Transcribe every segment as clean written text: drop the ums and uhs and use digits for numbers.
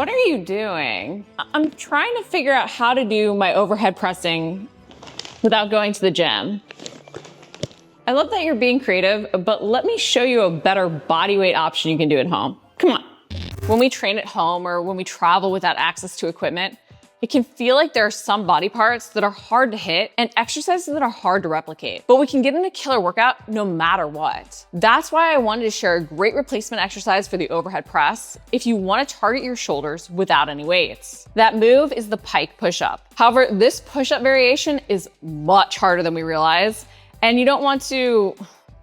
What are you doing? I'm trying to figure out how to do my overhead pressing without going to the gym. I love that you're being creative, but let me show you a better body weight option you can do at home. Come on. When we train at home or when we travel without access to equipment, it can feel like there are some body parts that are hard to hit and exercises that are hard to replicate, but we can get in a killer workout no matter what. That's why I wanted to share a great replacement exercise for the overhead press if you want to target your shoulders without any weights. That move is the pike push-up. However, this push-up variation is much harder than we realize, and you don't want to,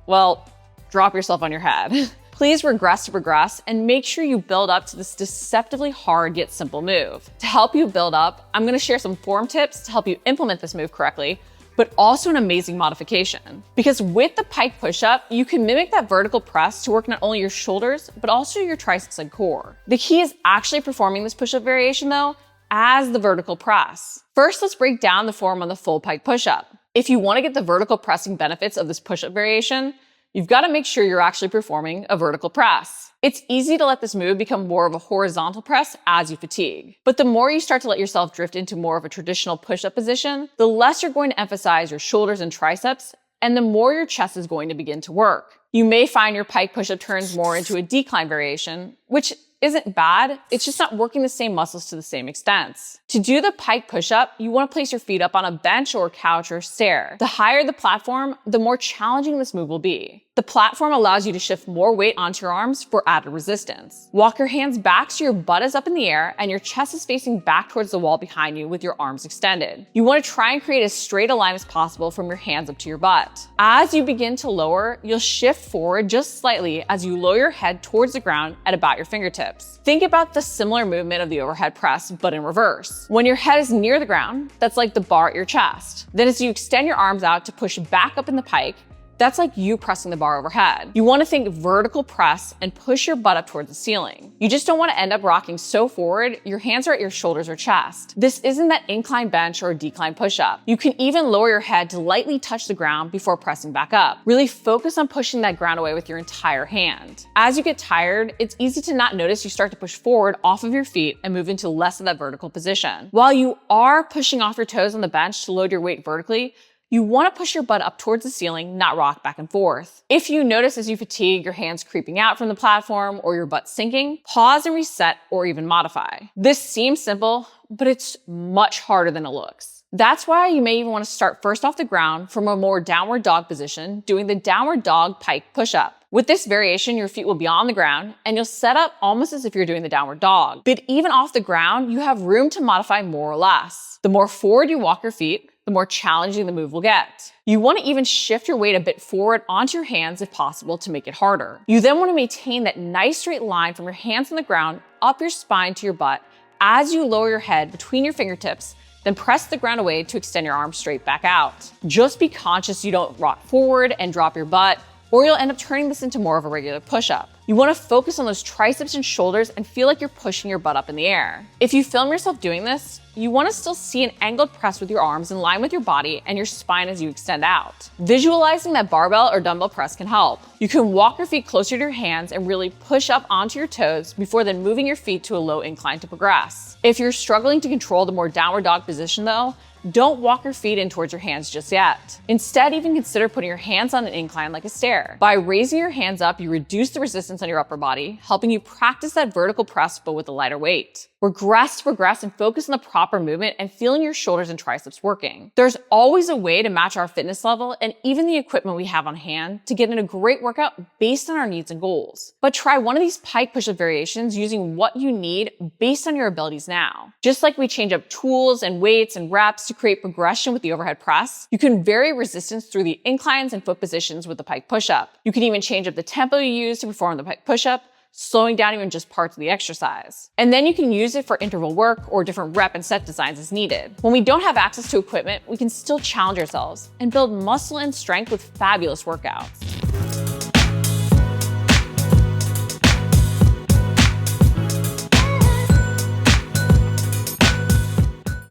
well, drop yourself on your head. Please regress to progress and make sure you build up to this deceptively hard yet simple move. To help you build up, I'm gonna share some form tips to help you implement this move correctly, but also an amazing modification. Because with the pike push-up, you can mimic that vertical press to work not only your shoulders, but also your triceps and core. The key is actually performing this push-up variation though, as the vertical press. First, let's break down the form on the full pike push-up. If you wanna get the vertical pressing benefits of this push-up variation, you've got to make sure you're actually performing a vertical press. It's easy to let this move become more of a horizontal press as you fatigue. But the more you start to let yourself drift into more of a traditional push-up position, the less you're going to emphasize your shoulders and triceps, and the more your chest is going to begin to work. You may find your pike push-up turns more into a decline variation, which isn't bad, it's just not working the same muscles to the same extent. To do the pike push-up, you want to place your feet up on a bench or couch or stair. The higher the platform, the more challenging this move will be. The platform allows you to shift more weight onto your arms for added resistance. Walk your hands back so your butt is up in the air and your chest is facing back towards the wall behind you with your arms extended. You want to try and create as straight a line as possible from your hands up to your butt. As you begin to lower, you'll shift forward just slightly as you lower your head towards the ground at about your fingertips. Think about the similar movement of the overhead press, but in reverse. When your head is near the ground, that's like the bar at your chest. Then as you extend your arms out to push back up in the pike, that's like you pressing the bar overhead. You want to think vertical press and push your butt up towards the ceiling. You just don't want to end up rocking so forward, your hands are at your shoulders or chest. This isn't that incline bench or decline push-up. You can even lower your head to lightly touch the ground before pressing back up. Really focus on pushing that ground away with your entire hand. As you get tired, it's easy to not notice you start to push forward off of your feet and move into less of that vertical position. While you are pushing off your toes on the bench to load your weight vertically, you want to push your butt up towards the ceiling, not rock back and forth. If you notice as you fatigue your hands creeping out from the platform or your butt sinking, pause and reset or even modify. This seems simple, but it's much harder than it looks. That's why you may even want to start first off the ground from a more downward dog position, doing the downward dog pike push-up. With this variation, your feet will be on the ground and you'll set up almost as if you're doing the downward dog. But even off the ground, you have room to modify more or less. The more forward you walk your feet, the more challenging the move will get. You want to even shift your weight a bit forward onto your hands if possible to make it harder. You then want to maintain that nice straight line from your hands on the ground up your spine to your butt as you lower your head between your fingertips, then press the ground away to extend your arms straight back out. Just be conscious you don't rock forward and drop your butt, or you'll end up turning this into more of a regular push-up. You want to focus on those triceps and shoulders and feel like you're pushing your butt up in the air. If you film yourself doing this, you want to still see an angled press with your arms in line with your body and your spine as you extend out. Visualizing that barbell or dumbbell press can help. You can walk your feet closer to your hands and really push up onto your toes before then moving your feet to a low incline to progress. If you're struggling to control the more downward dog position though, don't walk your feet in towards your hands just yet. Instead, even consider putting your hands on an incline like a stair. By raising your hands up, you reduce the resistance on your upper body, helping you practice that vertical press but with a lighter weight. Regress to progress and focus on the proper movement and feeling your shoulders and triceps working. There's always a way to match our fitness level and even the equipment we have on hand to get in a great workout based on our needs and goals. But try one of these pike push-up variations using what you need based on your abilities now. Just like we change up tools and weights and reps to create progression with the overhead press, you can vary resistance through the inclines and foot positions with the pike push-up. You can even change up the tempo you use to perform the pike push-up, slowing down even just parts of the exercise. And then you can use it for interval work or different rep and set designs as needed. When we don't have access to equipment, we can still challenge ourselves and build muscle and strength with fabulous workouts.